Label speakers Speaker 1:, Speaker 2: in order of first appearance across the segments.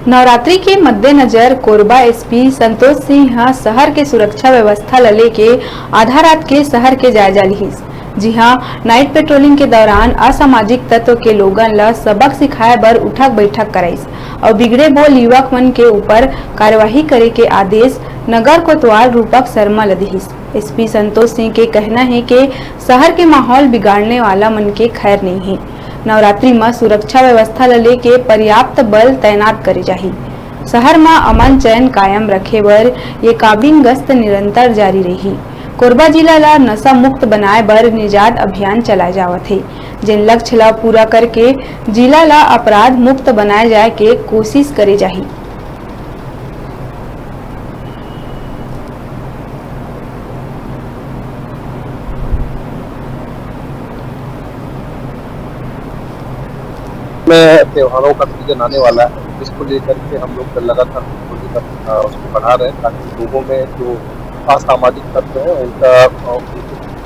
Speaker 1: नवरात्रि के मद्देनजर कोरबा एसपी संतोष सिंह शहर के सुरक्षा व्यवस्था लले के आधा रात के शहर के जायजा लिहिस। जी हां, नाइट पेट्रोलिंग के दौरान असामाजिक तत्व के लोगन ला सबक सिखाए बर उठक बैठक कराइस और बिगड़े बोल युवक मन के ऊपर कार्यवाही करे के आदेश नगर कोतवाल रूपक शर्मा ल दिहिस। एसपी संतोष सिंह के कहना है कि शहर के माहौल बिगाड़ने वाला मन के खैर नहीं है। नवरात्रि में सुरक्षा व्यवस्था ले के पर्याप्त बल तैनात करे जाही। शहर में अमन चैन कायम रखे बर ये काबिन गश्त निरंतर जारी रही। कोरबा जिला ला नशा मुक्त बनाए बर निजात अभियान चलाए जावत है, जिन लक्ष्य ला पूरा करके जिला ला अपराध मुक्त बनाए जाए के कोशिश करे जाही।
Speaker 2: में त्योहारों का सीजन आने वाला है, जिसको लेकर के हम लोग लगातार उसको बढ़ा रहे हैं ताकि लोगों में जो असामाजिक तत्व है उनका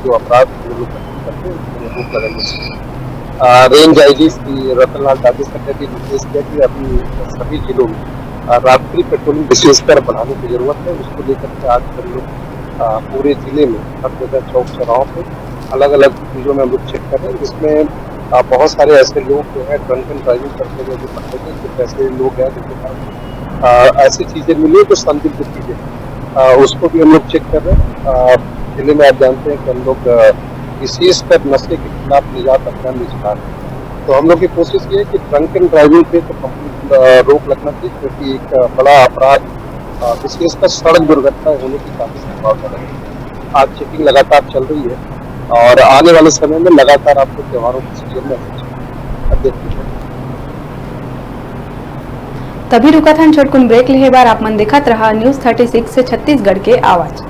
Speaker 2: जो अपराध वो लोग करते हैं उसको रोक लगाने। रेंज आईजी श्री रतनलाल डाकेसर ने भी निर्देश किया कि अभी सभी जिलों में रात्रि पेट्रोलिंग विशेषकर बढ़ाने की जरूरत है। उसको लेकर के आज हम लोग पूरे जिले में हर जगह चौक चौराहों पे अलग अलग चीज़ों में हम लोग चेक कर रहे हैं, जिसमें बहुत सारे ऐसे लोग जो है ड्रंक एंड ड्राइविंग करते हुए जो पकड़े गए, कुछ ऐसे लोग हैं जिनके पास ऐसी चीजें मिली तो संदिग्ध चीजें उसको भी हम लोग चेक कर रहे हैं। जिले में आप जानते हैं कि हम लोग विशेषकर नशे के खिलाफ निजात अभियान भी चला रहे हैं। तो हम लोग की कोशिश ये है कि ड्रंक एंड ड्राइविंग पे तो कंप्लीट रोक लगना चाहिए, क्योंकि एक बड़ा अपराध विशेषकर सड़क दुर्घटना होने की काफी संभावना है। आज चेकिंग लगातार चल रही है और आने वाले समय में लगातार आपको त्योहारों के सीजन में देखते हैं।
Speaker 1: तभी रुका था छोटकुन ब्रेक ले बार आप मन देखत रहा न्यूज़ 36 से छत्तीसगढ़ के आवाज।